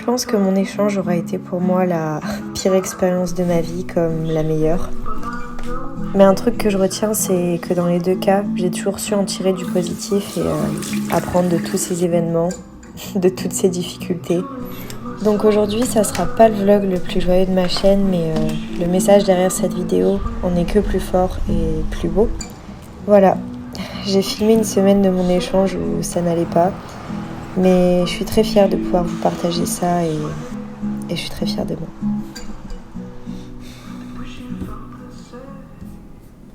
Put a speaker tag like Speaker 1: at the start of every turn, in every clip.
Speaker 1: Je pense que mon échange aura été pour moi la pire expérience de ma vie comme la meilleure. Mais un truc que je retiens, c'est que dans les deux cas, j'ai toujours su en tirer du positif et apprendre de tous ces événements, de toutes ces difficultés. Donc aujourd'hui, ça sera pas le vlog le plus joyeux de ma chaîne, mais le message derrière cette vidéo en est que plus fort et plus beau. Voilà, j'ai filmé une semaine de mon échange où ça n'allait pas, mais je suis très fière de pouvoir vous partager ça et je suis très fière de moi.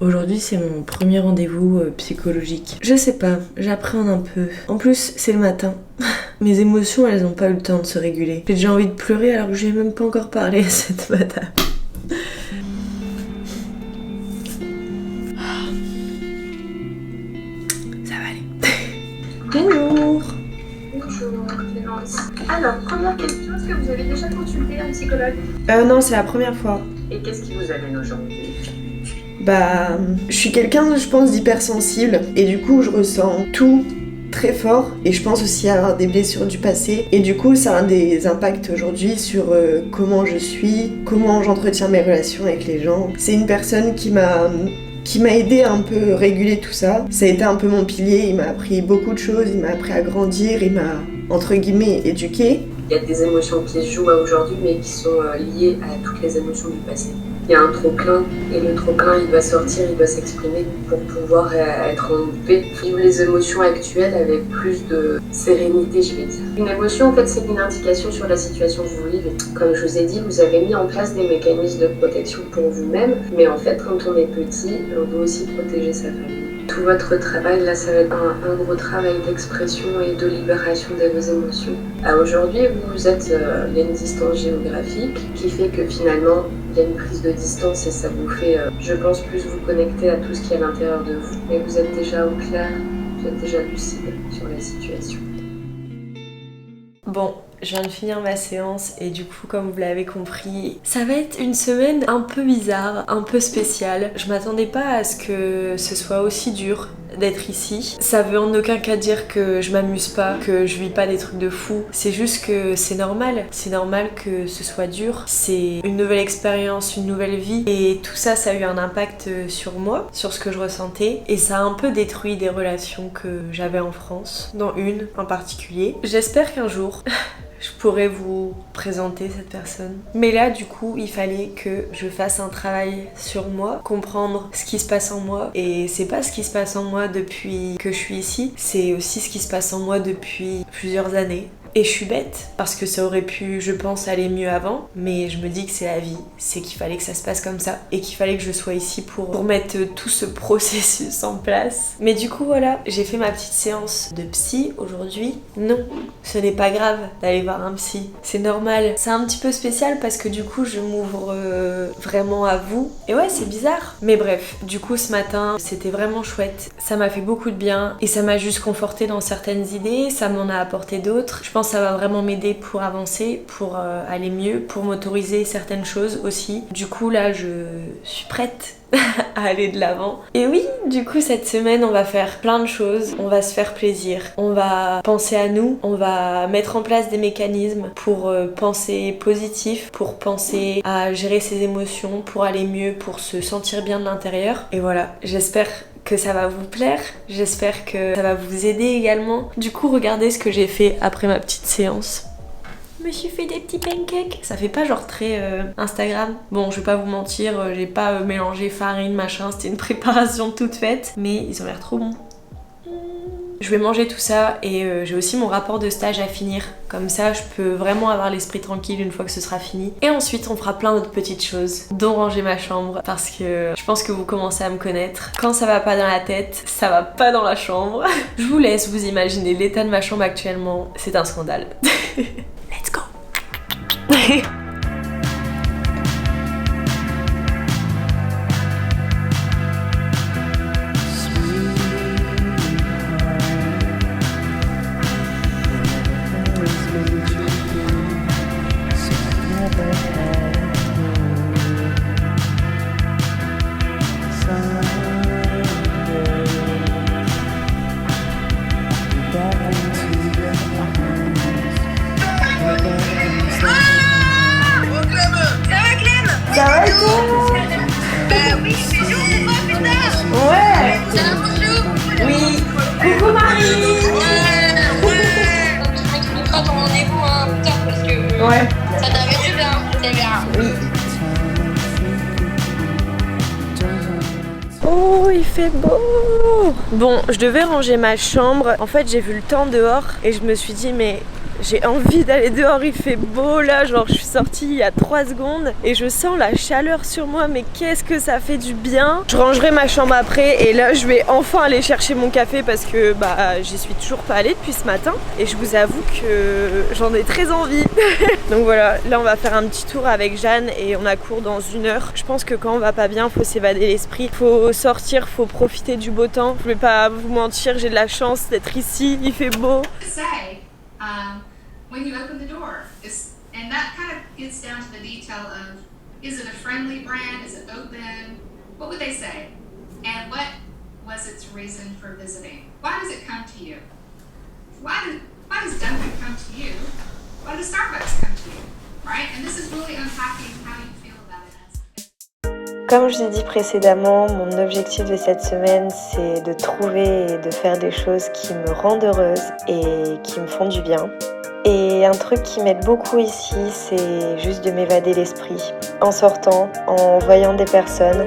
Speaker 1: Aujourd'hui, c'est mon premier rendez-vous psychologique. Je sais pas, j'appréhende un peu. En plus, c'est le matin. Mes émotions, elles ont pas eu le temps de se réguler. J'ai déjà envie de pleurer alors que j'ai même pas encore parlé à cette madame. Ça va aller. Bonjour.
Speaker 2: Bonjour, Clémence. Alors, première question, est-ce que vous avez déjà consulté un psychologue?
Speaker 1: Non, c'est la première fois.
Speaker 2: Et qu'est-ce qui vous amène aujourd'hui?
Speaker 1: Je suis quelqu'un, je pense, d'hypersensible et du coup, je ressens tout très fort et je pense aussi avoir des blessures du passé et du coup, ça a des impacts aujourd'hui sur comment je suis, comment j'entretiens mes relations avec les gens. C'est une personne qui m'a aidé à un peu réguler tout ça. Ça a été un peu mon pilier, il m'a appris beaucoup de choses, il m'a appris à grandir, il m'a, entre guillemets, éduqué.
Speaker 2: Il y a des émotions qui se jouent à aujourd'hui mais qui sont liées à toutes les émotions du passé. Il y a un trop-plein et le trop-plein il va sortir, il va s'exprimer pour pouvoir être en paix. Vivre les émotions actuelles avec plus de sérénité, je vais dire. Une émotion en fait c'est une indication sur la situation que vous vivez. Comme je vous ai dit, vous avez mis en place des mécanismes de protection pour vous-même, mais en fait quand on est petit, on doit aussi protéger sa famille. Tout votre travail, là, ça va être un gros travail d'expression et de libération de vos émotions. Aujourd'hui, vous êtes, il y a une distance géographique qui fait que finalement, il y a une prise de distance et ça vous fait, je pense, plus vous connecter à tout ce qui est à l'intérieur de vous. Mais vous êtes déjà au clair, vous êtes déjà lucide sur la situation.
Speaker 1: Bon, je viens de finir ma séance et du coup, comme vous l'avez compris, ça va être une semaine un peu bizarre, un peu spéciale. Je m'attendais pas à ce que ce soit aussi dur d'être ici. Ça veut en aucun cas dire que je m'amuse pas, que je vis pas des trucs de fou. C'est juste que c'est normal. C'est normal que ce soit dur. C'est une nouvelle expérience, une nouvelle vie. Et tout ça, ça a eu un impact sur moi, sur ce que je ressentais. Et ça a un peu détruit des relations que j'avais en France, dont une en particulier. J'espère qu'un jour... je pourrais vous présenter cette personne. Mais là, du coup, il fallait que je fasse un travail sur moi, comprendre ce qui se passe en moi. Et c'est pas ce qui se passe en moi depuis que je suis ici, c'est aussi ce qui se passe en moi depuis plusieurs années. Et je suis bête, parce que ça aurait pu, je pense, aller mieux avant, mais je me dis que c'est la vie, c'est qu'il fallait que ça se passe comme ça, et qu'il fallait que je sois ici pour mettre tout ce processus en place. Mais du coup, voilà, j'ai fait ma petite séance de psy aujourd'hui. Non, ce n'est pas grave d'aller voir un psy, c'est normal. C'est un petit peu spécial parce que du coup, je m'ouvre vraiment à vous. Et ouais, c'est bizarre. Mais bref, du coup, ce matin, c'était vraiment chouette. Ça m'a fait beaucoup de bien, et ça m'a juste conforté dans certaines idées, ça m'en a apporté d'autres. Je pense que ça va vraiment m'aider pour avancer, pour aller mieux, pour m'autoriser certaines choses aussi. Du coup là je suis prête à aller de l'avant. Et oui, du coup cette semaine on va faire plein de choses, on va se faire plaisir, on va penser à nous, on va mettre en place des mécanismes pour penser positif, pour penser à gérer ses émotions, pour aller mieux, pour se sentir bien de l'intérieur. Et voilà, j'espère que ça va vous plaire, j'espère que ça va vous aider également. Du coup, regardez ce que j'ai fait après ma petite séance. Je me suis fait des petits pancakes. Ça fait pas genre très Instagram. Bon, je vais pas vous mentir, j'ai pas mélangé farine, machin, c'était une préparation toute faite, mais ils ont l'air trop bons. Je vais manger tout ça et j'ai aussi mon rapport de stage à finir. Comme ça, je peux vraiment avoir l'esprit tranquille une fois que ce sera fini. Et ensuite, on fera plein d'autres petites choses, dont ranger ma chambre, parce que je pense que vous commencez à me connaître. Quand ça va pas dans la tête, ça va pas dans la chambre. Je vous laisse vous imaginer l'état de ma chambre actuellement. C'est un scandale. Let's go. Back into your arms. Ça va et toi?
Speaker 3: Oui, c'est jour des fois, putain.
Speaker 1: Ouais.
Speaker 3: Ça va, bonjour.
Speaker 1: Oui. Coucou Marie.
Speaker 3: Ouais. Je ne pas ton rendez-vous, hein, putain, parce que
Speaker 1: Ouais.
Speaker 3: ça t'a fait du bien, c'est bien.
Speaker 1: Oui. Oh, il fait beau! Bon, je devais ranger ma chambre. En fait, j'ai vu le temps dehors et je me suis dit, mais j'ai envie d'aller dehors, il fait beau là. Genre, je suis sortie il y a 3 secondes et je sens la chaleur sur moi. Mais qu'est-ce que ça fait du bien! Je rangerai ma chambre après et là, je vais enfin aller chercher mon café parce que j'y suis toujours pas allée depuis ce matin. Et je vous avoue que j'en ai très envie. Donc voilà, là on va faire un petit tour avec Jeanne et on a cours dans 1 heure. Je pense que quand on va pas bien, faut s'évader l'esprit, faut sortir, faut profiter du beau temps. Je vais pas vous mentir, j'ai de la chance d'être ici, il fait beau.
Speaker 4: Say when you open the door, and that kind of gets down to the detail of, is it a friendly brand, is it open, what would they say, and what was its reason for visiting? Why does it come to you? Why does Dunkin' come to you? Why does Starbucks come to you? Right? And this is really unpacking how you feel about it.
Speaker 1: Comme je vous ai dit précédemment, mon objectif de cette semaine, c'est de trouver et de faire des choses qui me rendent heureuse et qui me font du bien. Et un truc qui m'aide beaucoup ici, c'est juste de m'évader l'esprit. En sortant, en voyant des personnes.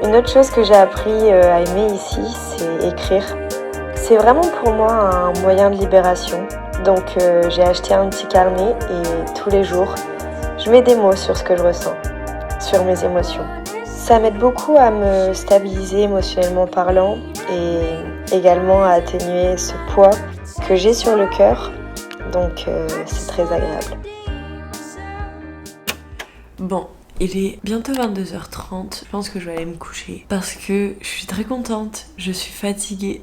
Speaker 1: Une autre chose que j'ai appris à aimer ici, c'est écrire. C'est vraiment pour moi un moyen de libération. Donc j'ai acheté un petit carnet et tous les jours, je mets des mots sur ce que je ressens, sur mes émotions. Ça m'aide beaucoup à me stabiliser émotionnellement parlant et également à atténuer ce poids que j'ai sur le cœur. Donc c'est très agréable. Bon, il est bientôt 22h30, je pense que je vais aller me coucher parce que je suis très contente, je suis fatiguée.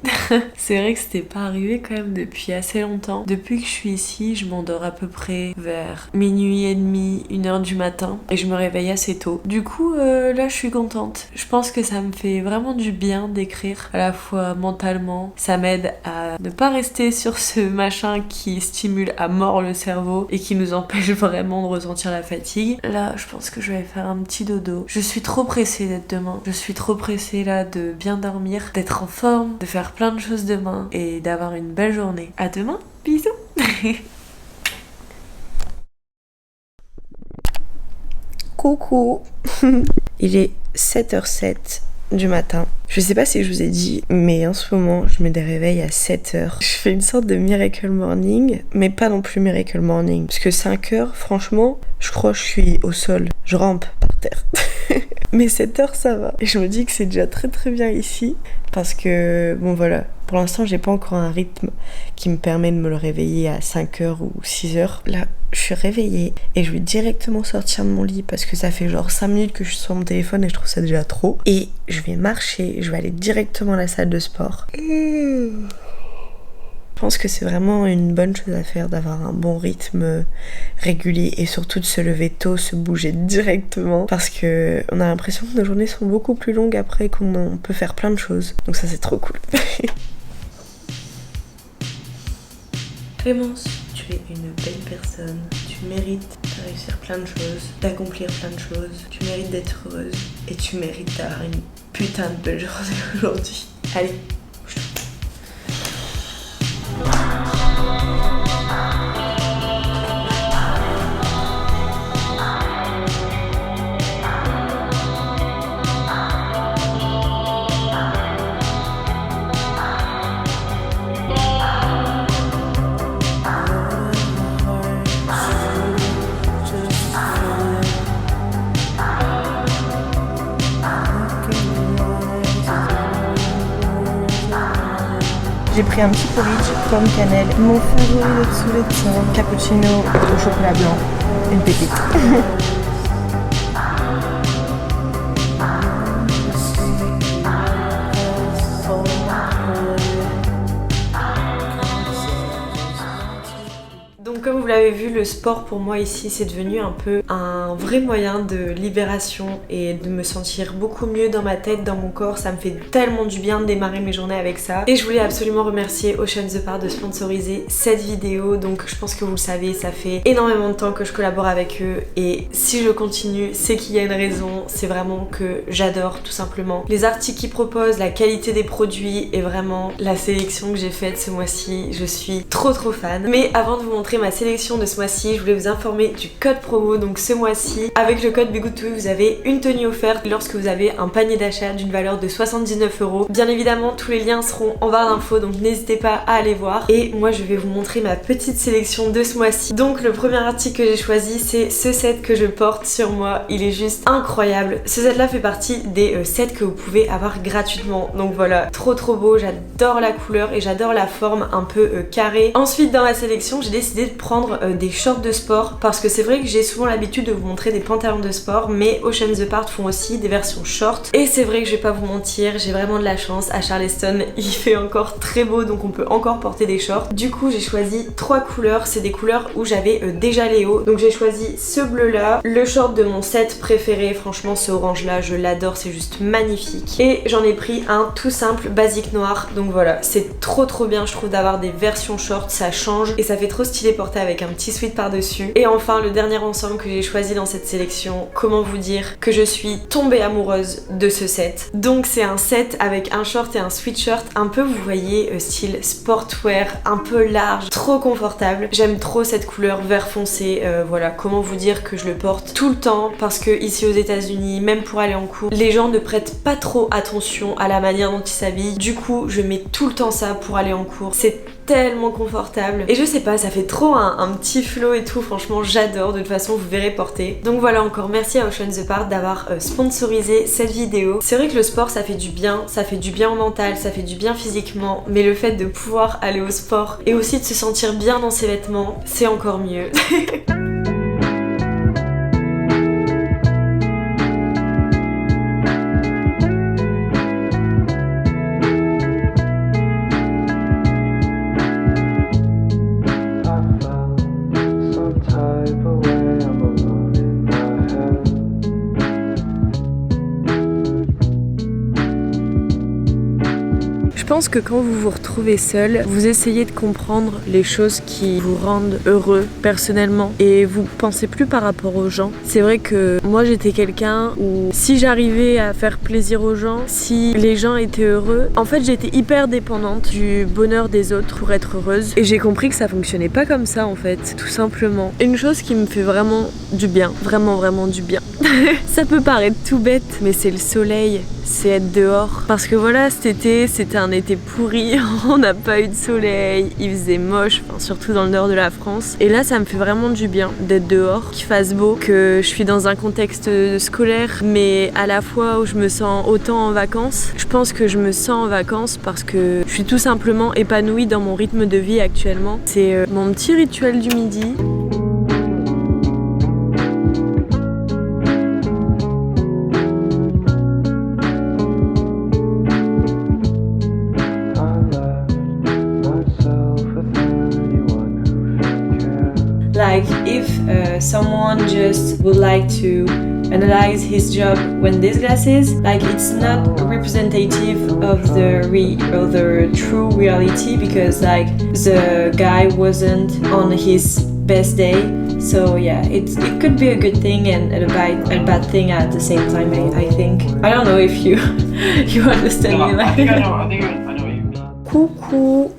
Speaker 1: C'est vrai que c'était pas arrivé quand même depuis assez longtemps. Depuis que je suis ici, je m'endors à peu près vers minuit et demi, 1h du matin et je me réveille assez tôt. Du coup, là je suis contente. Je pense que ça me fait vraiment du bien d'écrire, à la fois mentalement. Ça m'aide à ne pas rester sur ce machin qui stimule à mort le cerveau et qui nous empêche vraiment de ressentir la fatigue. Là, je pense que je vais faire un petit dodo. Je suis trop pressée d'être demain. Je suis trop pressée là de bien dormir, d'être en forme, de faire plein de choses demain et d'avoir une belle journée. À demain, bisous. Coucou. Il est 7h07 du matin. Je sais pas si je vous ai dit, mais en ce moment, je me réveille à 7h. Je fais une sorte de miracle morning, mais pas non plus miracle morning. Parce que 5h, franchement, je crois que je suis au sol. Je rampe par terre. Mais 7h, ça va. Et je me dis que c'est déjà très très bien ici. Parce que, bon voilà, pour l'instant, j'ai pas encore un rythme qui me permet de me le réveiller à 5h ou 6h. Là, je suis réveillée et je vais directement sortir de mon lit parce que ça fait genre 5 minutes que je suis sur mon téléphone et je trouve ça déjà trop. Et je vais marcher, je vais aller directement à la salle de sport. Je pense que c'est vraiment une bonne chose à faire d'avoir un bon rythme régulier et surtout de se lever tôt, se bouger directement parce que on a l'impression que nos journées sont beaucoup plus longues après, qu'on peut faire plein de choses. Donc ça c'est trop cool. Clémence, tu es une belle personne, tu mérites de réussir plein de choses, d'accomplir plein de choses, tu mérites d'être heureuse et tu mérites d'avoir une putain de belle journée aujourd'hui. Allez, bouge-toi. J'ai pris un petit porridge, pomme cannelle, mon favori de tous les temps, cappuccino au chocolat blanc, une pépite. Donc comme vous l'avez vu, le sport pour moi ici c'est devenu un peu un vrai moyen de libération et de me sentir beaucoup mieux dans ma tête, dans mon corps. Ça me fait tellement du bien de démarrer mes journées avec ça. Et je voulais absolument remercier Ocean The Park de sponsoriser cette vidéo. Donc je pense que vous le savez, ça fait énormément de temps que je collabore avec eux et si je continue c'est qu'il y a une raison. C'est vraiment que j'adore tout simplement les articles qu'ils proposent, la qualité des produits et vraiment la sélection que j'ai faite ce mois-ci. Je suis trop fan. Mais avant de vous montrer ma sélection de ce mois-ci, je voulais vous informer du code promo. Donc ce mois-ci, avec le code BeGoodToYou, vous avez une tenue offerte lorsque vous avez un panier d'achat d'une valeur de 79 €. Bien évidemment, tous les liens seront en barre d'infos, donc n'hésitez pas à aller voir. Et moi, je vais vous montrer ma petite sélection de ce mois-ci. Donc le premier article que j'ai choisi, c'est ce set que je porte sur moi. Il est juste incroyable. Ce set-là fait partie des sets que vous pouvez avoir gratuitement. Donc voilà, trop beau. J'adore la couleur et j'adore la forme un peu carrée. Ensuite, dans ma sélection, j'ai décidé de prendre des shorts de sport parce que c'est vrai que j'ai souvent l'habitude de vous montrer des pantalons de sport, mais Ocean The Park font aussi des versions short. Et c'est vrai que je vais pas vous mentir, j'ai vraiment de la chance. À Charleston, il fait encore très beau, donc on peut encore porter des shorts. Du coup, j'ai choisi 3 couleurs. C'est des couleurs où j'avais déjà les hauts. Donc j'ai choisi ce bleu là, le short de mon set préféré. Franchement, ce orange là, je l'adore, c'est juste magnifique. Et j'en ai pris un tout simple basique noir. Donc voilà, c'est trop bien, je trouve, d'avoir des versions short. Ça change et ça fait trop stylé porter avec un petit sweat par dessus. Et enfin le dernier ensemble que j'ai choisi dans cette sélection, comment vous dire que je suis tombée amoureuse de ce set. Donc c'est un set avec un short et un sweatshirt un peu, vous voyez, style sportwear, un peu large, trop confortable. J'aime trop cette couleur vert foncé. Voilà, comment vous dire que je le porte tout le temps parce que ici aux États-Unis, même pour aller en cours, les gens ne prêtent pas trop attention à la manière dont ils s'habillent. Du coup, je mets tout le temps ça pour aller en cours. C'est tellement confortable et je sais pas, ça fait trop un petit flow et tout. Franchement, j'adore. De toute façon, vous verrez porter. Donc voilà, encore merci à Ocean The Park d'avoir sponsorisé cette vidéo. C'est vrai que le sport, ça fait du bien au mental, ça fait du bien physiquement, mais le fait de pouvoir aller au sport et aussi de se sentir bien dans ses vêtements, c'est encore mieux. Je pense que quand vous vous retrouvez seul, vous essayez de comprendre les choses qui vous rendent heureux personnellement et vous pensez plus par rapport aux gens. C'est vrai que moi j'étais quelqu'un où si j'arrivais à faire plaisir aux gens, si les gens étaient heureux, en fait j'étais hyper dépendante du bonheur des autres pour être heureuse et j'ai compris que ça fonctionnait pas comme ça en fait, tout simplement. Une chose qui me fait vraiment du bien, vraiment du bien. Ça peut paraître tout bête, mais c'est le soleil, c'est être dehors. Parce que voilà, cet été, c'était un été pourri, on n'a pas eu de soleil, il faisait moche, enfin, surtout dans le nord de la France. Et là, ça me fait vraiment du bien d'être dehors, qu'il fasse beau, que je suis dans un contexte scolaire, mais à la fois où je me sens autant en vacances. Je pense que je me sens en vacances parce que je suis tout simplement épanouie dans mon rythme de vie actuellement. C'est mon petit rituel du midi. Like if someone just would like to analyze his job when these glasses, like it's not representative of the true reality because like the guy wasn't on his best day. So yeah, it could be a good thing and a bad thing at the same time. I think. I don't know if you understand me. Like. I think I know. Coucou,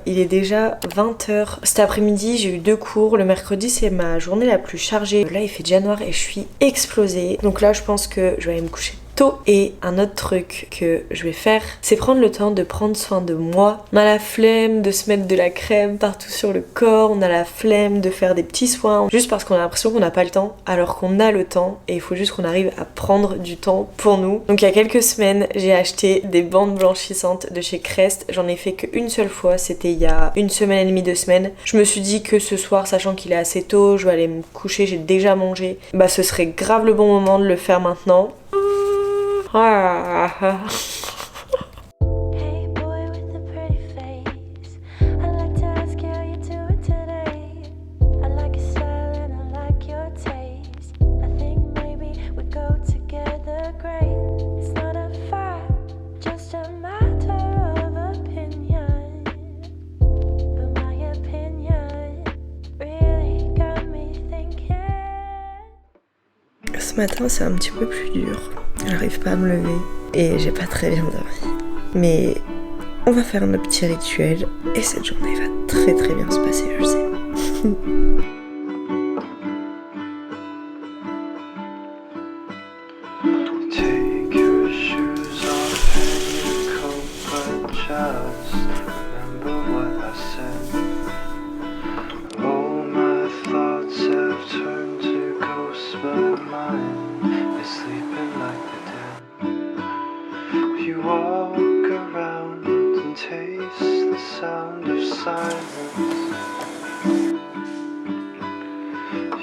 Speaker 1: il est déjà 20h. Cet après-midi, j'ai eu 2 cours. Le mercredi, c'est ma journée la plus chargée. Là, il fait déjà noir et je suis explosée. Donc là, je pense que je vais aller me coucher tôt. Et un autre truc que je vais faire, c'est prendre le temps de prendre soin de moi. On a la flemme de se mettre de la crème partout sur le corps. On a la flemme de faire des petits soins. Juste parce qu'on a l'impression qu'on n'a pas le temps. Alors qu'on a le temps. Et il faut juste qu'on arrive à prendre du temps pour nous. Donc il y a quelques semaines, j'ai acheté des bandes blanchissantes de chez Crest. J'en ai fait qu'une seule fois. C'était il y a 1 semaine et demie, 2 semaines. Je me suis dit que ce soir, sachant qu'il est assez tôt, je vais aller me coucher, j'ai déjà mangé. Bah ce serait grave le bon moment de le faire maintenant. matin c'est un petit peu plus dur. J'arrive pas à me lever et j'ai pas très bien dormi. Mais on va faire notre petit rituel et cette journée va très très bien se passer, je sais.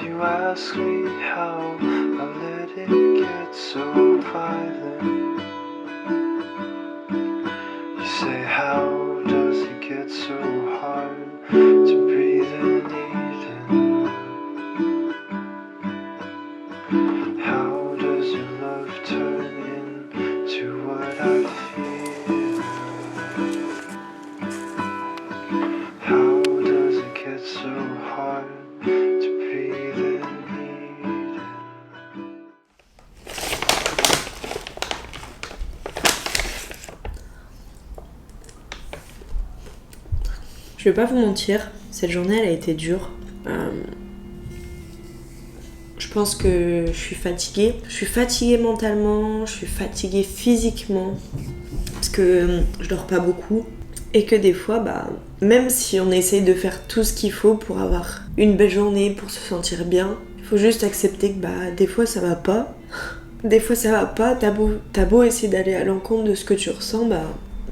Speaker 5: You ask me how I let it get so violent. You say, how does it get so hard to breathe in Eden? How does your love turn into what I feel? How does it get so hard to breathe in Eden?
Speaker 1: Je vais pas vous mentir, cette journée elle a été dure. Je pense que je suis fatiguée. Je suis fatiguée mentalement, je suis fatiguée physiquement. Parce que je dors pas beaucoup. Et que des fois, même si on essaye de faire tout ce qu'il faut pour avoir une belle journée, pour se sentir bien, il faut juste accepter que des fois ça va pas. Des fois ça va pas, t'as beau essayer d'aller à l'encontre de ce que tu ressens,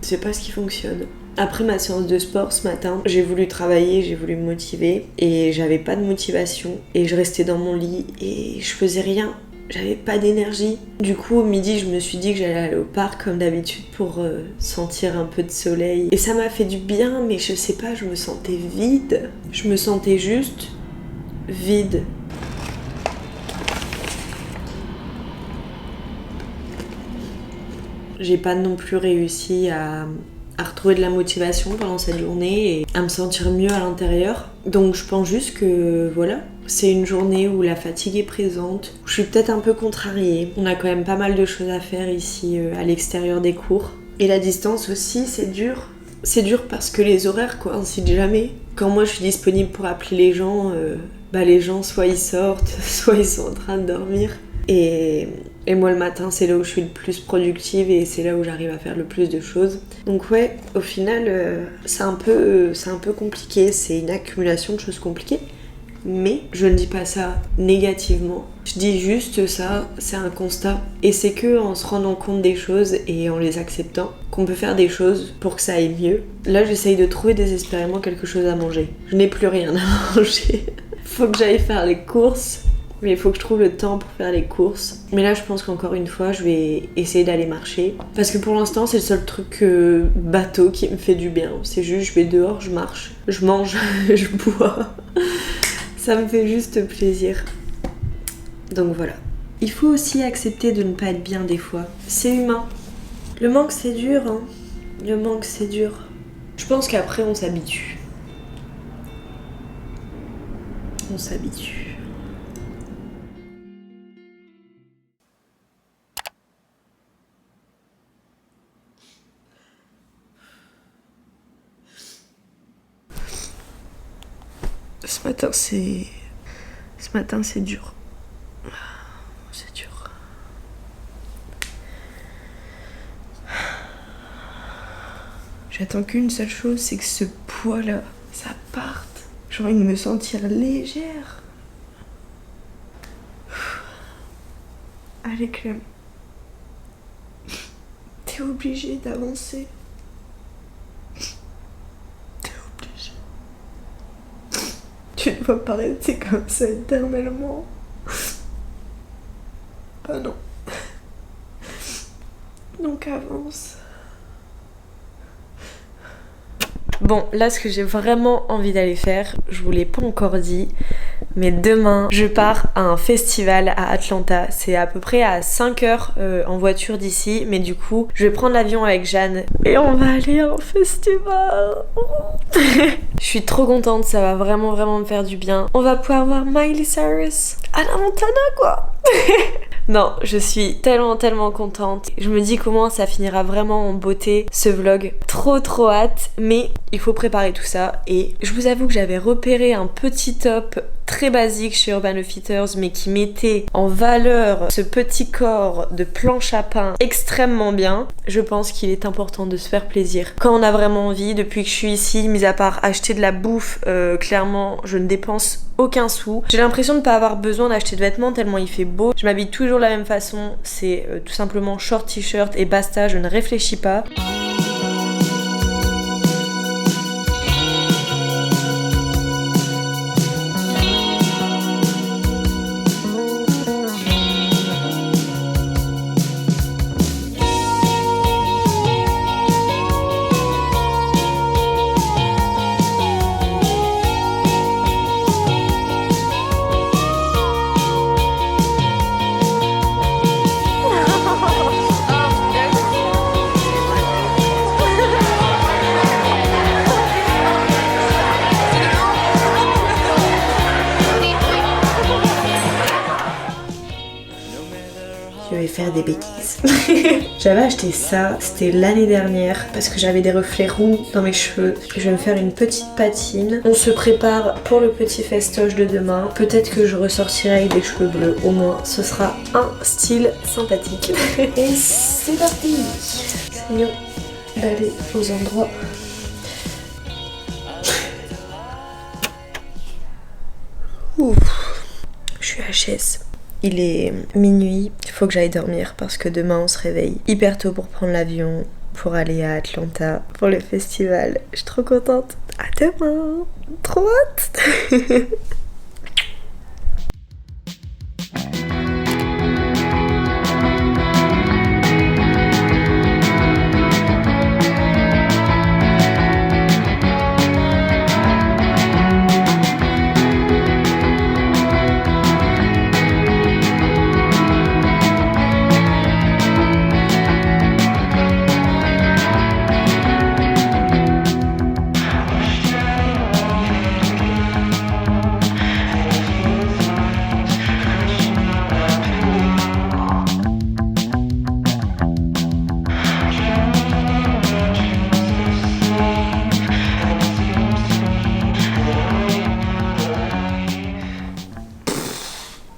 Speaker 1: c'est pas ce qui fonctionne. Après ma séance de sport ce matin, j'ai voulu travailler, j'ai voulu me motiver et j'avais pas de motivation et je restais dans mon lit et je faisais rien. J'avais pas d'énergie. Du coup, au midi, je me suis dit que j'allais aller au parc comme d'habitude pour sentir un peu de soleil. Et ça m'a fait du bien, mais je sais pas, je me sentais vide. Je me sentais juste vide. J'ai pas non plus réussi à retrouver de la motivation pendant cette journée et à me sentir mieux à l'intérieur. Donc je pense juste que voilà, c'est une journée où la fatigue est présente, où je suis peut-être un peu contrariée. On a quand même pas mal de choses à faire ici à l'extérieur des cours. Et la distance aussi, c'est dur. C'est dur parce que les horaires coïncident jamais. Quand moi je suis disponible pour appeler les gens, les gens soit ils sortent, soit ils sont en train de dormir. Et moi le matin c'est là où je suis le plus productive et c'est là où j'arrive à faire le plus de choses. Donc ouais, au final c'est un peu compliqué, c'est une accumulation de choses compliquées. Mais je ne dis pas ça négativement, je dis juste ça, c'est un constat. Et c'est que en se rendant compte des choses et en les acceptant qu'on peut faire des choses pour que ça aille mieux. Là j'essaye de trouver désespérément quelque chose à manger. Je n'ai plus rien à manger. Faut que j'aille faire les courses. Mais il faut que je trouve le temps pour faire les courses. Mais là, je pense qu'encore une fois, je vais essayer d'aller marcher. Parce que pour l'instant, c'est le seul truc bateau qui me fait du bien. C'est juste, je vais dehors, je marche, je mange, je bois. Ça me fait juste plaisir. Donc voilà. Il faut aussi accepter de ne pas être bien des fois. C'est humain. Le manque, c'est dur, hein. Le manque, c'est dur. Je pense qu'après, on s'habitue. On s'habitue. Ce matin, c'est dur. C'est dur. J'attends qu'une seule chose, c'est que ce poids-là, ça parte. J'ai envie de me sentir légère. Allez, Clem. T'es obligée d'avancer. Tu ne vas pas rester comme ça éternellement. Ah non. Donc avance. Bon, là ce que j'ai vraiment envie d'aller faire, je vous l'ai pas encore dit, mais demain je pars à un festival à Atlanta. C'est à peu près à 5 heures en voiture d'ici, mais du coup je vais prendre l'avion avec Jeanne et on va aller à un festival. Je suis trop contente, ça va vraiment me faire du bien. On va pouvoir voir Miley Cyrus, Hannah Montana quoi. Non, je suis tellement contente. Je me dis comment ça finira vraiment en beauté ce vlog. Trop hâte, mais il faut préparer tout ça. Et je vous avoue que j'avais repéré un petit top très basique chez Urban Outfitters, mais qui mettait en valeur ce petit corps de planche à pain extrêmement bien. Je pense qu'il est important de se faire plaisir quand on a vraiment envie. Depuis que je suis ici, mis à part acheter de la bouffe, clairement je ne dépense aucun sou. J'ai l'impression de ne pas avoir besoin d'acheter de vêtements tellement il fait beau. Je m'habille toujours de la même façon, c'est tout simplement short t-shirt et basta, je ne réfléchis pas. Je vais faire des bêtises. J'avais acheté ça, c'était l'année dernière, parce que j'avais des reflets roux dans mes cheveux. Je vais me faire une petite patine. On se prépare pour le petit festoche de demain. Peut-être que je ressortirai avec des cheveux bleus. Au moins, ce sera un style sympathique. Et c'est parti. C'est mieux d'aller aux endroits. Ouf. Je suis HS. Il est minuit, il faut que j'aille dormir parce que demain on se réveille hyper tôt pour prendre l'avion pour aller à Atlanta pour le festival. Je suis trop contente. À demain. Trop hâte.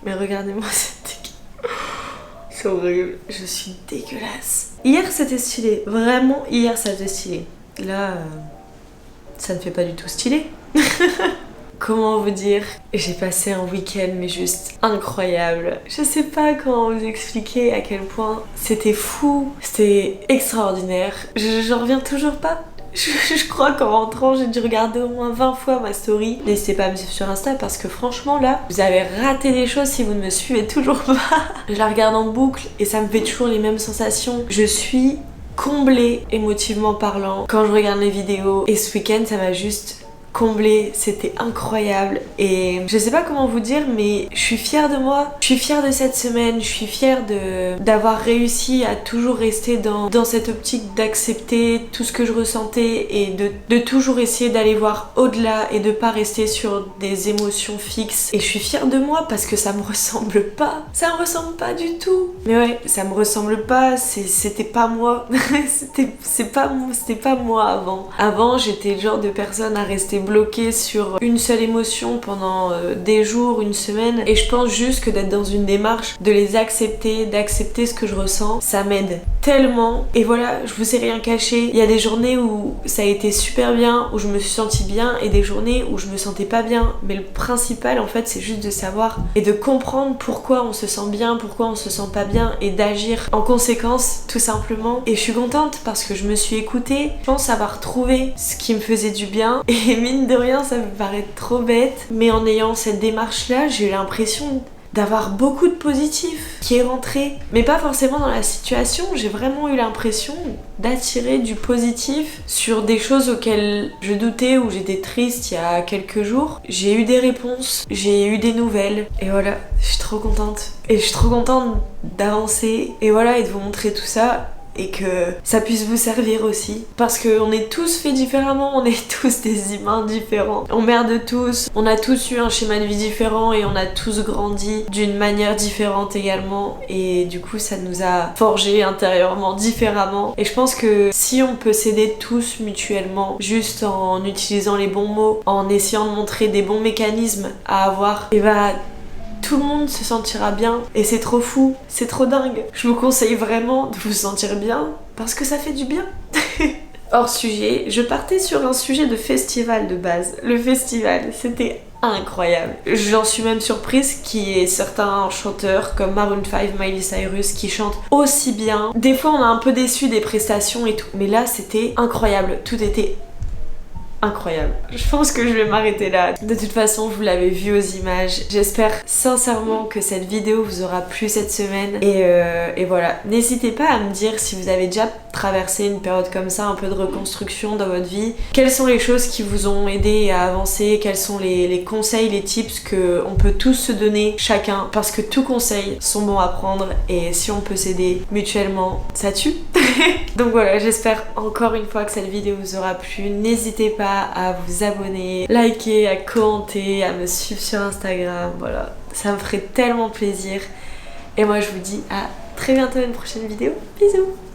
Speaker 1: Mais regardez-moi cette dégueu. C'est horrible, je suis dégueulasse. Hier c'était stylé, vraiment hier ça était stylé. Là, ça ne fait pas du tout stylé. Comment vous dire? J'ai passé un week-end mais juste incroyable. Je sais pas comment vous expliquer à quel point c'était fou, c'était extraordinaire. J'en reviens toujours pas. Je crois qu'en rentrant, j'ai dû regarder au moins 20 fois ma story. N'hésitez pas à me suivre sur Insta parce que franchement là, vous avez raté des choses si vous ne me suivez toujours pas. Je la regarde en boucle et ça me fait toujours les mêmes sensations. Je suis comblée émotivement parlant quand je regarde les vidéos. Et ce week-end, ça m'a juste comblée, c'était incroyable. Et je sais pas comment vous dire, mais je suis fière de moi, je suis fière de cette semaine, je suis fière d'avoir réussi à toujours rester dans cette optique d'accepter tout ce que je ressentais et de toujours essayer d'aller voir au-delà et de pas rester sur des émotions fixes. Et je suis fière de moi parce que ça me ressemble pas, ça me ressemble pas du tout. Mais ouais, ça me ressemble pas, c'était pas moi. c'était pas moi avant. Avant, j'étais le genre de personne à rester bloquée sur une seule émotion pendant des jours, une semaine, et je pense juste que d'être dans une démarche de les accepter, d'accepter ce que je ressens, ça m'aide tellement. Et voilà, je vous ai rien caché, il y a des journées où ça a été super bien, où je me suis sentie bien, et des journées où je me sentais pas bien, mais le principal en fait c'est juste de savoir et de comprendre pourquoi on se sent bien, pourquoi on se sent pas bien, et d'agir en conséquence tout simplement. Et je suis contente parce que je me suis écoutée, je pense avoir trouvé ce qui me faisait du bien, et mine de rien ça me paraît trop bête, mais en ayant cette démarche là, j'ai eu l'impression d'avoir beaucoup de positif qui est rentré, mais pas forcément dans la situation. J'ai vraiment eu l'impression d'attirer du positif sur des choses auxquelles je doutais ou j'étais triste il y a quelques jours. J'ai eu des réponses, j'ai eu des nouvelles, et voilà, je suis trop contente. Et je suis trop contente d'avancer, et voilà, et de vous montrer tout ça. et que ça puisse vous servir aussi. Parce qu'on est tous faits différemment, on est tous des humains différents. On merde tous, on a tous eu un schéma de vie différent et on a tous grandi d'une manière différente également. Et du coup, ça nous a forgés intérieurement différemment. Et je pense que si on peut s'aider tous mutuellement, juste en utilisant les bons mots, en essayant de montrer des bons mécanismes à avoir, et bah tout le monde se sentira bien. Et c'est trop fou, c'est trop dingue. Je vous conseille vraiment de vous sentir bien parce que ça fait du bien. Hors sujet, je partais sur un sujet de festival de base. Le festival, c'était incroyable. J'en suis même surprise qu'il y ait certains chanteurs comme Maroon 5, Miley Cyrus qui chantent aussi bien. Des fois on est un peu déçu des prestations et tout, mais là c'était incroyable. Tout était incroyable. Je pense que je vais m'arrêter là. De toute façon, vous l'avez vu aux images. J'espère sincèrement que cette vidéo vous aura plu cette semaine. Et voilà. N'hésitez pas à me dire si vous avez déjà traversé une période comme ça, un peu de reconstruction dans votre vie. Quelles sont les choses qui vous ont aidé à avancer? Quels sont les conseils, les tips qu'on peut tous se donner chacun? Parce que tous conseils sont bons à prendre et si on peut s'aider mutuellement, ça tue. Donc voilà, j'espère encore une fois que cette vidéo vous aura plu. N'hésitez pas à vous abonner, liker, à commenter, à me suivre sur Instagram. Voilà, ça me ferait tellement plaisir. Et moi je vous dis à très bientôt dans une prochaine vidéo. Bisous.